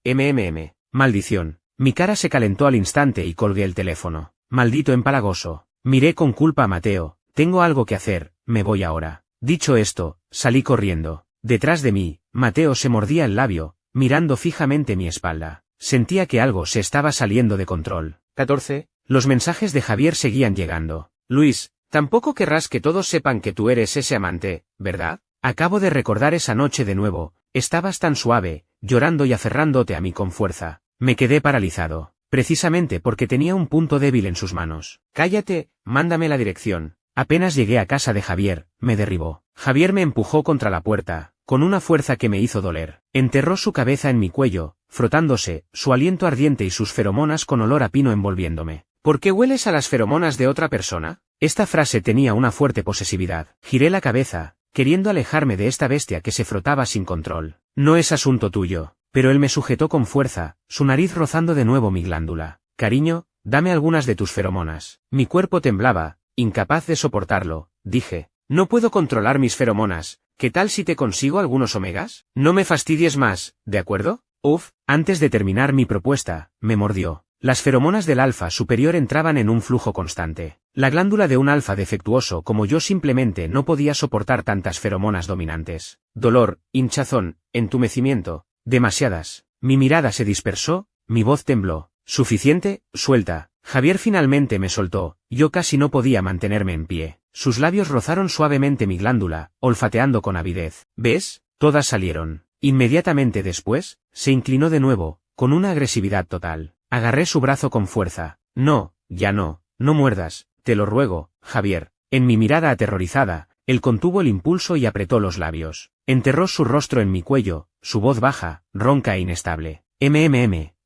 Maldición. Mi cara se calentó al instante y colgué el teléfono. Maldito empalagoso. Miré con culpa a Mateo. Tengo algo que hacer, me voy ahora. Dicho esto, salí corriendo. Detrás de mí, Mateo se mordía el labio, mirando fijamente mi espalda. Sentía que algo se estaba saliendo de control. 14. Los mensajes de Javier seguían llegando. Luis, tampoco querrás que todos sepan que tú eres ese amante, ¿verdad? Acabo de recordar esa noche de nuevo, estabas tan suave, llorando y aferrándote a mí con fuerza. Me quedé paralizado, precisamente porque tenía un punto débil en sus manos. Cállate, mándame la dirección. Apenas llegué a casa de Javier, me derribó. Javier me empujó contra la puerta, con una fuerza que me hizo doler. Enterró su cabeza en mi cuello, frotándose, su aliento ardiente y sus feromonas con olor a pino envolviéndome. ¿Por qué hueles a las feromonas de otra persona? Esta frase tenía una fuerte posesividad. Giré la cabeza, queriendo alejarme de esta bestia que se frotaba sin control. No es asunto tuyo. Pero él me sujetó con fuerza, su nariz rozando de nuevo mi glándula. Cariño, dame algunas de tus feromonas. Mi cuerpo temblaba, incapaz de soportarlo, dije. No puedo controlar mis feromonas, ¿qué tal si te consigo algunos omegas? No me fastidies más, ¿de acuerdo? Uf, antes de terminar mi propuesta, me mordió. Las feromonas del alfa superior entraban en un flujo constante. La glándula de un alfa defectuoso como yo simplemente no podía soportar tantas feromonas dominantes. Dolor, hinchazón, entumecimiento. Demasiadas. Mi mirada se dispersó, mi voz tembló. Suficiente, suelta. Javier finalmente me soltó, yo casi no podía mantenerme en pie. Sus labios rozaron suavemente mi glándula, olfateando con avidez. ¿Ves? Todas salieron. Inmediatamente después, se inclinó de nuevo, con una agresividad total. Agarré su brazo con fuerza. No, ya no, no muerdas, te lo ruego, Javier. En mi mirada aterrorizada, él contuvo el impulso y apretó los labios. Enterró su rostro en mi cuello, su voz baja, ronca e inestable.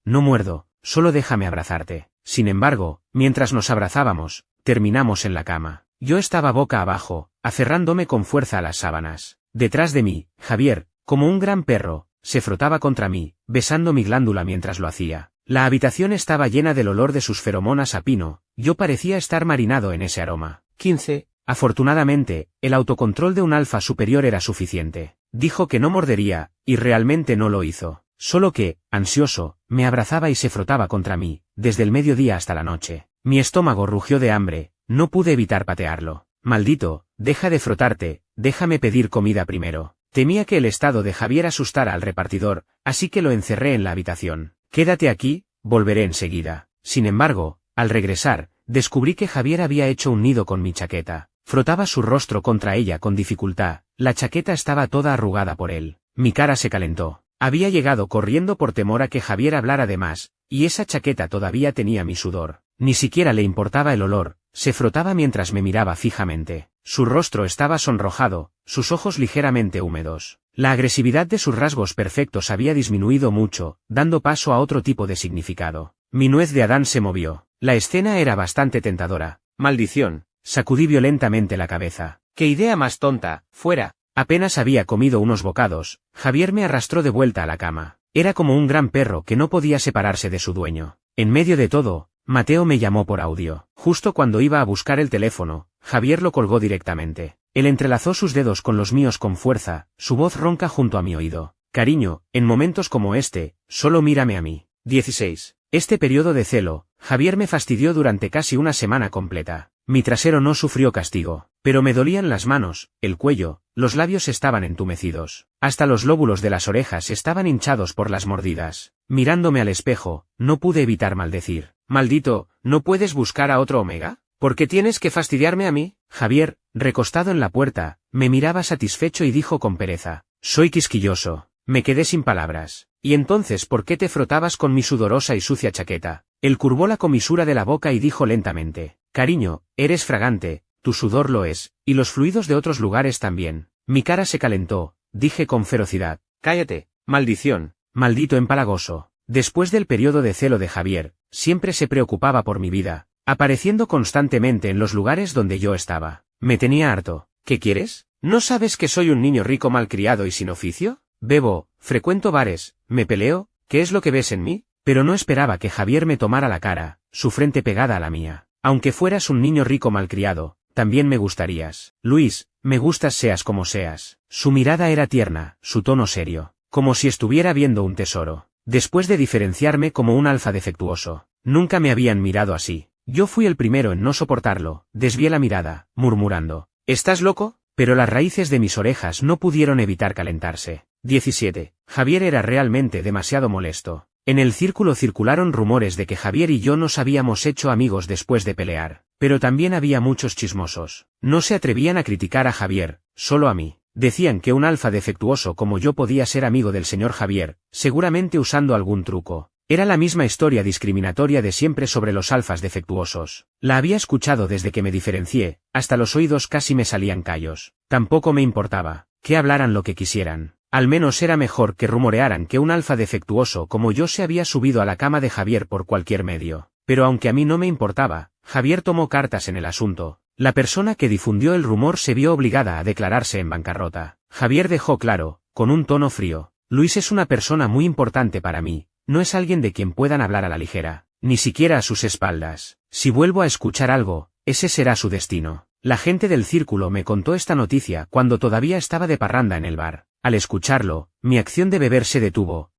No muerdo, solo déjame abrazarte. Sin embargo, mientras nos abrazábamos, terminamos en la cama. Yo estaba boca abajo, aferrándome con fuerza a las sábanas. Detrás de mí, Javier, como un gran perro, se frotaba contra mí, besando mi glándula mientras lo hacía. La habitación estaba llena del olor de sus feromonas a pino, yo parecía estar marinado en ese aroma. 15. Afortunadamente, el autocontrol de un alfa superior era suficiente. Dijo que no mordería, y realmente no lo hizo. Solo que, ansioso, me abrazaba y se frotaba contra mí, desde el mediodía hasta la noche. Mi estómago rugió de hambre, no pude evitar patearlo. Maldito, deja de frotarte, déjame pedir comida primero. Temía que el estado de Javier asustara al repartidor, así que lo encerré en la habitación. Quédate aquí, volveré enseguida. Sin embargo, al regresar, descubrí que Javier había hecho un nido con mi chaqueta. Frotaba su rostro contra ella con dificultad, la chaqueta estaba toda arrugada por él. Mi cara se calentó. Había llegado corriendo por temor a que Javier hablara de más, y esa chaqueta todavía tenía mi sudor. Ni siquiera le importaba el olor, se frotaba mientras me miraba fijamente. Su rostro estaba sonrojado, sus ojos ligeramente húmedos. La agresividad de sus rasgos perfectos había disminuido mucho, dando paso a otro tipo de significado. Mi nuez de Adán se movió. La escena era bastante tentadora. Maldición. Sacudí violentamente la cabeza. ¡Qué idea más tonta! ¡Fuera! Apenas había comido unos bocados, Javier me arrastró de vuelta a la cama. Era como un gran perro que no podía separarse de su dueño. En medio de todo, Mateo me llamó por audio. Justo cuando iba a buscar el teléfono, Javier lo colgó directamente. Él entrelazó sus dedos con los míos con fuerza, su voz ronca junto a mi oído. Cariño, en momentos como este, solo mírame a mí. 16. Este periodo de celo, Javier me fastidió durante casi una semana completa. Mi trasero no sufrió castigo, pero me dolían las manos, el cuello, los labios estaban entumecidos. Hasta los lóbulos de las orejas estaban hinchados por las mordidas. Mirándome al espejo, no pude evitar maldecir. Maldito, ¿no puedes buscar a otro Omega? ¿Por qué tienes que fastidiarme a mí? Javier, recostado en la puerta, me miraba satisfecho y dijo con pereza: soy quisquilloso. Me quedé sin palabras. ¿Y entonces por qué te frotabas con mi sudorosa y sucia chaqueta? Él curvó la comisura de la boca y dijo lentamente: cariño, eres fragante, tu sudor lo es, y los fluidos de otros lugares también. Mi cara se calentó, dije con ferocidad: cállate, maldición, maldito empalagoso. Después del periodo de celo de Javier, siempre se preocupaba por mi vida, apareciendo constantemente en los lugares donde yo estaba. Me tenía harto. ¿Qué quieres? ¿No sabes que soy un niño rico malcriado y sin oficio? Bebo, frecuento bares, me peleo, ¿qué es lo que ves en mí? Pero no esperaba que Javier me tomara la cara, su frente pegada a la mía. Aunque fueras un niño rico malcriado, también me gustarías. Luis, me gustas seas como seas. Su mirada era tierna, su tono serio, como si estuviera viendo un tesoro. Después de diferenciarme como un alfa defectuoso, nunca me habían mirado así. Yo fui el primero en no soportarlo, desvié la mirada, murmurando: ¿estás loco? Pero las raíces de mis orejas no pudieron evitar calentarse. 17. Javier era realmente demasiado molesto. En el círculo circularon rumores de que Javier y yo nos habíamos hecho amigos después de pelear, pero también había muchos chismosos. No se atrevían a criticar a Javier, solo a mí. Decían que un alfa defectuoso como yo podía ser amigo del señor Javier, seguramente usando algún truco. Era la misma historia discriminatoria de siempre sobre los alfas defectuosos. La había escuchado desde que me diferencié, hasta los oídos casi me salían callos. Tampoco me importaba, que hablaran lo que quisieran. Al menos era mejor que rumorearan que un alfa defectuoso como yo se había subido a la cama de Javier por cualquier medio. Pero aunque a mí no me importaba, Javier tomó cartas en el asunto. La persona que difundió el rumor se vio obligada a declararse en bancarrota. Javier dejó claro, con un tono frío: Luis es una persona muy importante para mí. No es alguien de quien puedan hablar a la ligera, ni siquiera a sus espaldas. Si vuelvo a escuchar algo, ese será su destino. La gente del círculo me contó esta noticia cuando todavía estaba de parranda en el bar. Al escucharlo, mi acción de beber se detuvo.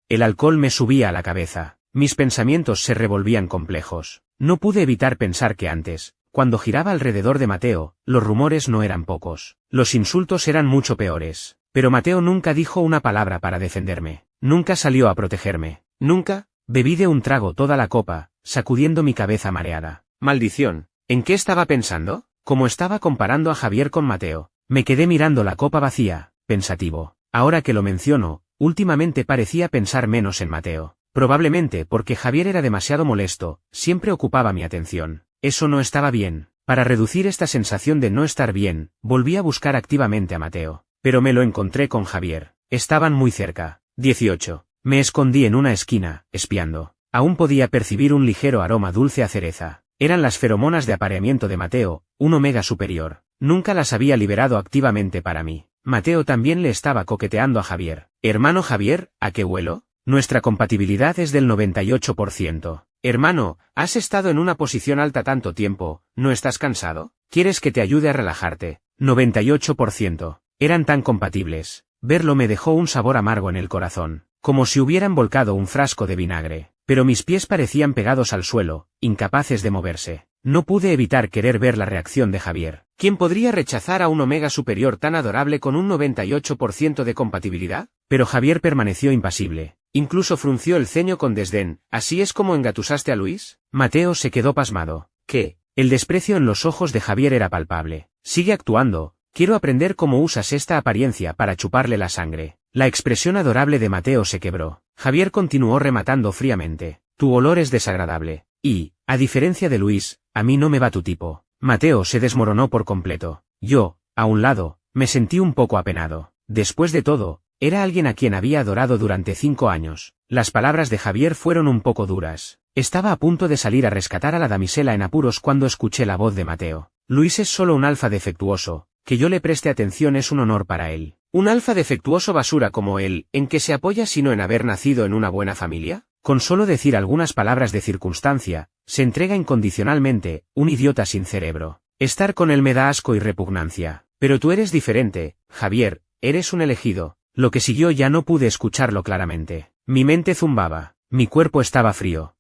El alcohol me subía a la cabeza. Mis pensamientos se revolvían complejos. No pude evitar pensar que antes, cuando giraba alrededor de Mateo, los rumores no eran pocos. Los insultos eran mucho peores. Pero Mateo nunca dijo una palabra para defenderme. Nunca salió a protegerme. Nunca. Bebí de un trago toda la copa, sacudiendo mi cabeza mareada. Maldición. ¿En qué estaba pensando? Como estaba comparando a Javier con Mateo. Me quedé mirando la copa vacía, pensativo. Ahora que lo menciono, últimamente parecía pensar menos en Mateo. Probablemente porque Javier era demasiado molesto, siempre ocupaba mi atención. Eso no estaba bien. Para reducir esta sensación de no estar bien, volví a buscar activamente a Mateo. Pero me lo encontré con Javier. Estaban muy cerca. 18. Me escondí en una esquina, espiando. Aún podía percibir un ligero aroma dulce a cereza. Eran las feromonas de apareamiento de Mateo, un omega superior. Nunca las había liberado activamente para mí. Mateo también le estaba coqueteando a Javier. Hermano Javier, ¿a qué huelo? Nuestra compatibilidad es del 98%. Hermano, has estado en una posición alta tanto tiempo, ¿no estás cansado? ¿Quieres que te ayude a relajarte? 98%. Eran tan compatibles. Verlo me dejó un sabor amargo en el corazón, como si hubieran volcado un frasco de vinagre. Pero mis pies parecían pegados al suelo, incapaces de moverse. No pude evitar querer ver la reacción de Javier. ¿Quién podría rechazar a un omega superior tan adorable con un 98% de compatibilidad? Pero Javier permaneció impasible. Incluso frunció el ceño con desdén. ¿Así es como engatusaste a Luis? Mateo se quedó pasmado. ¿Qué? El desprecio en los ojos de Javier era palpable. Sigue actuando. Quiero aprender cómo usas esta apariencia para chuparle la sangre. La expresión adorable de Mateo se quebró. Javier continuó rematando fríamente. Tu olor es desagradable. Y, a diferencia de Luis, a mí no me va tu tipo. Mateo se desmoronó por completo. Yo, a un lado, me sentí un poco apenado. Después de todo, era alguien a quien había adorado durante 5 años. Las palabras de Javier fueron un poco duras. Estaba a punto de salir a rescatar a la damisela en apuros cuando escuché la voz de Mateo. Luis es solo un alfa defectuoso. Que yo le preste atención es un honor para él. ¿Un alfa defectuoso basura como él, en qué se apoya sino en haber nacido en una buena familia? Con solo decir algunas palabras de circunstancia, se entrega incondicionalmente, un idiota sin cerebro. Estar con él me da asco y repugnancia. Pero tú eres diferente, Javier, eres un elegido. Lo que siguió ya no pude escucharlo claramente. Mi mente zumbaba. Mi cuerpo estaba frío.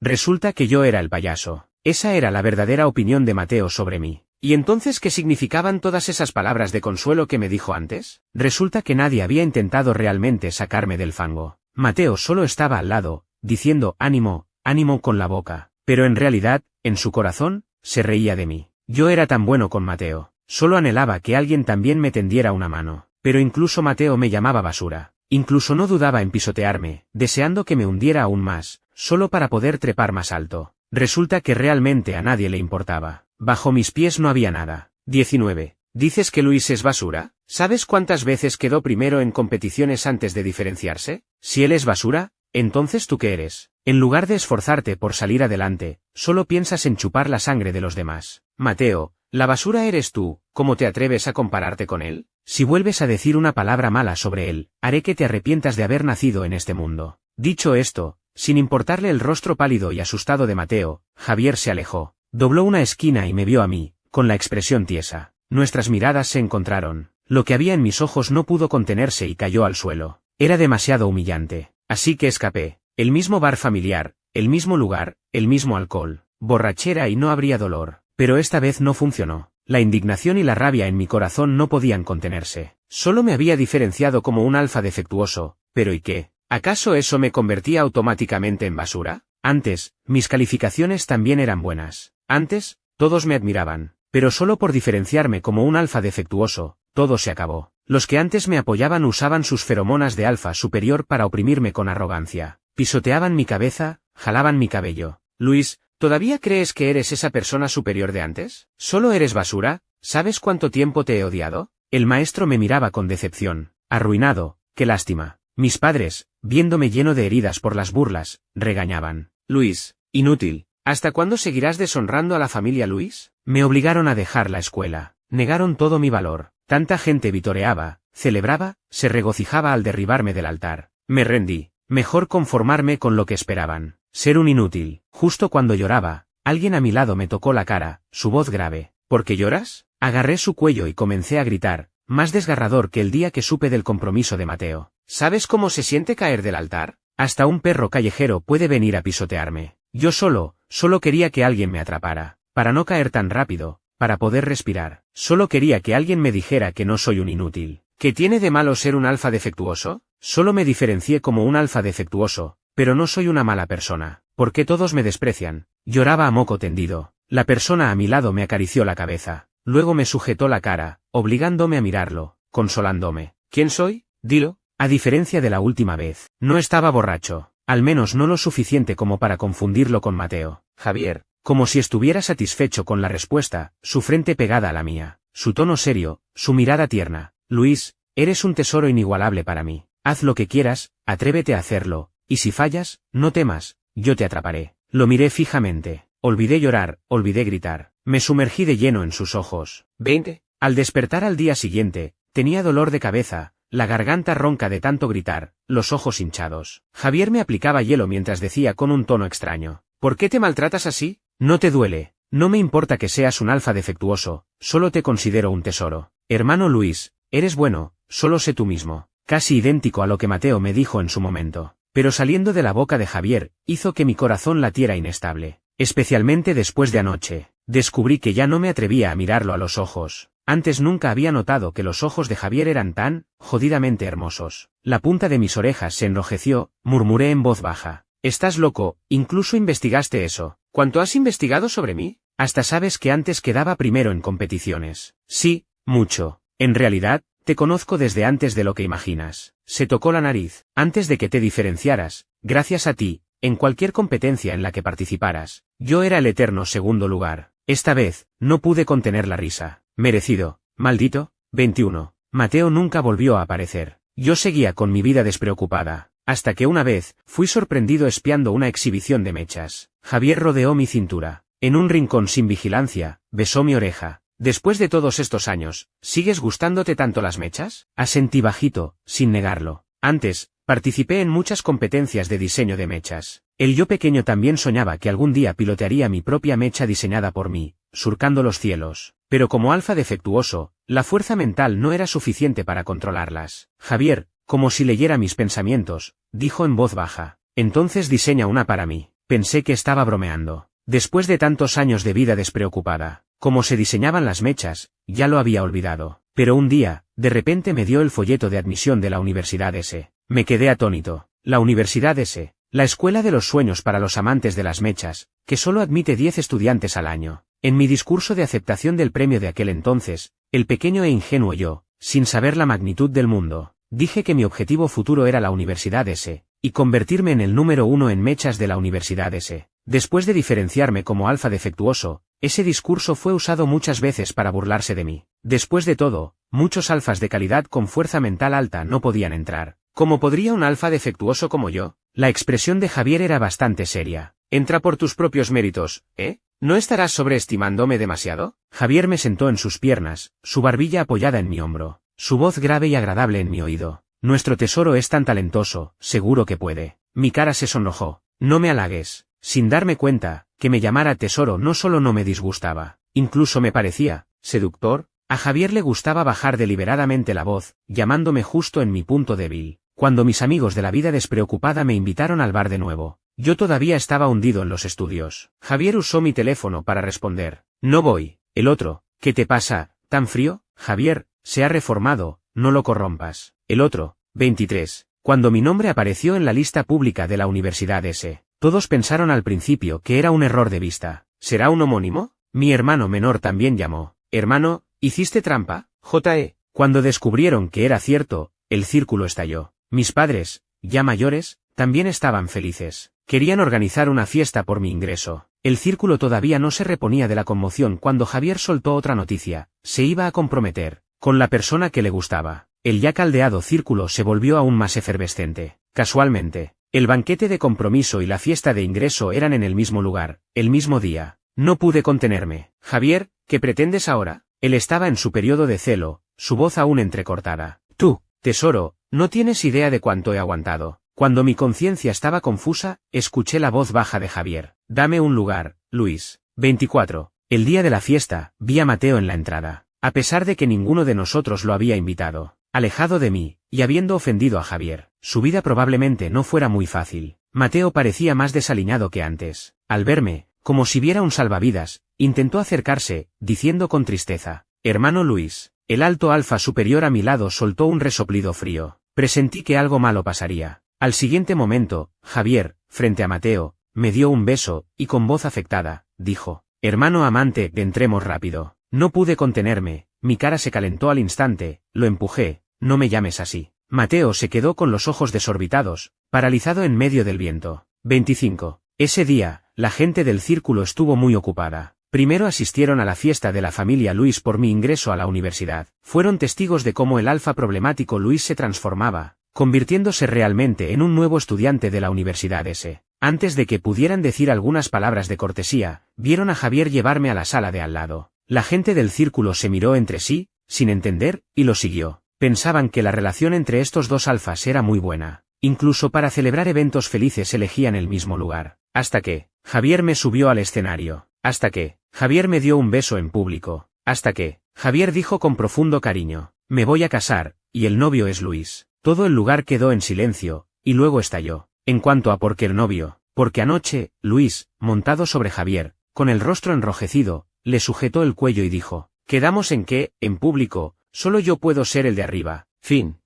Resulta que yo era el payaso. Esa era la verdadera opinión de Mateo sobre mí. ¿Y entonces qué significaban todas esas palabras de consuelo que me dijo antes? Resulta que nadie había intentado realmente sacarme del fango. Mateo solo estaba al lado, diciendo ánimo, ánimo con la boca. Pero en realidad, en su corazón, se reía de mí. Yo era tan bueno con Mateo. Solo anhelaba que alguien también me tendiera una mano. Pero incluso Mateo me llamaba basura. Incluso no dudaba en pisotearme, deseando que me hundiera aún más, solo para poder trepar más alto. Resulta que realmente a nadie le importaba. Bajo mis pies no había nada. 19. ¿Dices que Luis es basura? ¿Sabes cuántas veces quedó primero en competiciones antes de diferenciarse? Si él es basura, entonces ¿tú qué eres? En lugar de esforzarte por salir adelante, solo piensas en chupar la sangre de los demás. Mateo, la basura eres tú, ¿cómo te atreves a compararte con él? Si vuelves a decir una palabra mala sobre él, haré que te arrepientas de haber nacido en este mundo. Dicho esto, sin importarle el rostro pálido y asustado de Mateo, Javier se alejó. Dobló una esquina y me vio a mí, con la expresión tiesa. Nuestras miradas se encontraron. Lo que había en mis ojos no pudo contenerse y cayó al suelo. Era demasiado humillante. Así que escapé. El mismo bar familiar, el mismo lugar, el mismo alcohol, borrachera y no habría dolor. Pero esta vez no funcionó. La indignación y la rabia en mi corazón no podían contenerse. Solo me había diferenciado como un alfa defectuoso, pero ¿y qué? ¿Acaso eso me convertía automáticamente en basura? Antes, mis calificaciones también eran buenas. Antes, todos me admiraban. Pero solo por diferenciarme como un alfa defectuoso, todo se acabó. Los que antes me apoyaban usaban sus feromonas de alfa superior para oprimirme con arrogancia. Pisoteaban mi cabeza, jalaban mi cabello. Luis, ¿todavía crees que eres esa persona superior de antes? ¿Solo eres basura? ¿Sabes cuánto tiempo te he odiado? El maestro me miraba con decepción. Arruinado, qué lástima. Mis padres, viéndome lleno de heridas por las burlas, regañaban. Luis, inútil. ¿Hasta cuándo seguirás deshonrando a la familia Luis? Me obligaron a dejar la escuela. Negaron todo mi valor. Tanta gente vitoreaba, celebraba, se regocijaba al derribarme del altar. Me rendí. Mejor conformarme con lo que esperaban. Ser un inútil. Justo cuando lloraba, alguien a mi lado me tocó la cara, su voz grave. ¿Por qué lloras? Agarré su cuello y comencé a gritar, más desgarrador que el día que supe del compromiso de Mateo. ¿Sabes cómo se siente caer del altar? Hasta un perro callejero puede venir a pisotearme. Yo solo quería que alguien me atrapara, para no caer tan rápido, para poder respirar. Solo quería que alguien me dijera que no soy un inútil. ¿Qué tiene de malo ser un alfa defectuoso? Solo me diferencié como un alfa defectuoso, pero no soy una mala persona. ¿Por qué todos me desprecian? Lloraba a moco tendido. La persona a mi lado me acarició la cabeza. Luego me sujetó la cara, obligándome a mirarlo, consolándome. ¿Quién soy? Dilo. A diferencia de la última vez, no estaba borracho. Al menos no lo suficiente como para confundirlo con Mateo. Javier, como si estuviera satisfecho con la respuesta, su frente pegada a la mía, su tono serio, su mirada tierna. Luis, eres un tesoro inigualable para mí. Haz lo que quieras, atrévete a hacerlo, y si fallas, no temas, yo te atraparé. Lo miré fijamente. Olvidé llorar, olvidé gritar. Me sumergí de lleno en sus ojos. 20. Al despertar al día siguiente, tenía dolor de cabeza, la garganta ronca de tanto gritar, los ojos hinchados. Javier me aplicaba hielo mientras decía con un tono extraño. ¿Por qué te maltratas así? No te duele. No me importa que seas un alfa defectuoso, solo te considero un tesoro. Hermano Luis, eres bueno, solo sé tú mismo. Casi idéntico a lo que Mateo me dijo en su momento. Pero saliendo de la boca de Javier, hizo que mi corazón latiera inestable. Especialmente después de anoche. Descubrí que ya no me atrevía a mirarlo a los ojos. Antes nunca había notado que los ojos de Javier eran tan, jodidamente hermosos. La punta de mis orejas se enrojeció, murmuré en voz baja. Estás loco, incluso investigaste eso. ¿Cuánto has investigado sobre mí? Hasta sabes que antes quedaba primero en competiciones. Sí, mucho. En realidad, te conozco desde antes de lo que imaginas. Se tocó la nariz. Antes de que te diferenciaras, gracias a ti, en cualquier competencia en la que participaras, yo era el eterno segundo lugar. Esta vez, no pude contener la risa. Merecido. Maldito. 21. Mateo nunca volvió a aparecer. Yo seguía con mi vida despreocupada. Hasta que una vez, fui sorprendido espiando una exhibición de mechas. Javier rodeó mi cintura. En un rincón sin vigilancia, besó mi oreja. Después de todos estos años, ¿sigues gustándote tanto las mechas? Asentí bajito, sin negarlo. Antes, participé en muchas competencias de diseño de mechas. El yo pequeño también soñaba que algún día pilotearía mi propia mecha diseñada por mí, surcando los cielos. Pero como alfa defectuoso, la fuerza mental no era suficiente para controlarlas. Javier, como si leyera mis pensamientos, dijo en voz baja. Entonces diseña una para mí. Pensé que estaba bromeando. Después de tantos años de vida despreocupada, como se diseñaban las mechas, ya lo había olvidado. Pero un día, de repente me dio el folleto de admisión de la Universidad S. Me quedé atónito. La Universidad S. La escuela de los sueños para los amantes de las mechas, que solo admite 10 estudiantes al año. En mi discurso de aceptación del premio de aquel entonces, el pequeño e ingenuo yo, sin saber la magnitud del mundo, dije que mi objetivo futuro era la Universidad S. y convertirme en el número 1 en mechas de la Universidad S. Después de diferenciarme como alfa defectuoso, ese discurso fue usado muchas veces para burlarse de mí. Después de todo, muchos alfas de calidad con fuerza mental alta no podían entrar. ¿Cómo podría un alfa defectuoso como yo? La expresión de Javier era bastante seria. Entra por tus propios méritos, ¿eh? ¿No estarás sobreestimándome demasiado? Javier me sentó en sus piernas, su barbilla apoyada en mi hombro, su voz grave y agradable en mi oído. Nuestro tesoro es tan talentoso, seguro que puede. Mi cara se sonrojó. No me halagues. Sin darme cuenta, que me llamara tesoro no solo no me disgustaba, incluso me parecía seductor. A Javier le gustaba bajar deliberadamente la voz, llamándome justo en mi punto débil. Cuando mis amigos de la vida despreocupada me invitaron al bar de nuevo, yo todavía estaba hundido en los estudios. Javier usó mi teléfono para responder. No voy. El otro, ¿qué te pasa? ¿Tan frío? Javier, se ha reformado, no lo corrompas. El otro, 23. Cuando mi nombre apareció en la lista pública de la Universidad S. Todos pensaron al principio que era un error de vista. ¿Será un homónimo? Mi hermano menor también llamó. Hermano, ¿hiciste trampa? J.E. Cuando descubrieron que era cierto, el círculo estalló. Mis padres, ya mayores, también estaban felices. Querían organizar una fiesta por mi ingreso. El círculo todavía no se reponía de la conmoción cuando Javier soltó otra noticia. Se iba a comprometer con la persona que le gustaba. El ya caldeado círculo se volvió aún más efervescente. Casualmente, el banquete de compromiso y la fiesta de ingreso eran en el mismo lugar, el mismo día. No pude contenerme. Javier, ¿qué pretendes ahora? Él estaba en su periodo de celo, su voz aún entrecortada. Tú, tesoro, no tienes idea de cuánto he aguantado. Cuando mi conciencia estaba confusa, escuché la voz baja de Javier. Dame un lugar, Luis. 24. El día de la fiesta, vi a Mateo en la entrada. A pesar de que ninguno de nosotros lo había invitado, alejado de mí, y habiendo ofendido a Javier, su vida probablemente no fuera muy fácil. Mateo parecía más desaliñado que antes. Al verme, como si viera un salvavidas, intentó acercarse, diciendo con tristeza, hermano Luis. El alto alfa superior a mi lado soltó un resoplido frío. Presentí que algo malo pasaría. Al siguiente momento, Javier, frente a Mateo, me dio un beso, y con voz afectada, dijo, hermano amante, entremos rápido. No pude contenerme, mi cara se calentó al instante, lo empujé, no me llames así. Mateo se quedó con los ojos desorbitados, paralizado en medio del viento. 25. Ese día, la gente del círculo estuvo muy ocupada. Primero asistieron a la fiesta de la familia Luis por mi ingreso a la universidad. Fueron testigos de cómo el alfa problemático Luis se transformaba, convirtiéndose realmente en un nuevo estudiante de la Universidad S. Antes de que pudieran decir algunas palabras de cortesía, vieron a Javier llevarme a la sala de al lado. La gente del círculo se miró entre sí, sin entender, y lo siguió. Pensaban que la relación entre estos dos alfas era muy buena. Incluso para celebrar eventos felices elegían el mismo lugar. Hasta que, Javier me subió al escenario. Hasta que, Javier me dio un beso en público. Hasta que, Javier dijo con profundo cariño, me voy a casar, y el novio es Luis. Todo el lugar quedó en silencio, y luego estalló. En cuanto a por qué el novio, porque anoche, Luis, montado sobre Javier, con el rostro enrojecido, le sujetó el cuello y dijo, quedamos en que, en público, solo yo puedo ser el de arriba. Fin.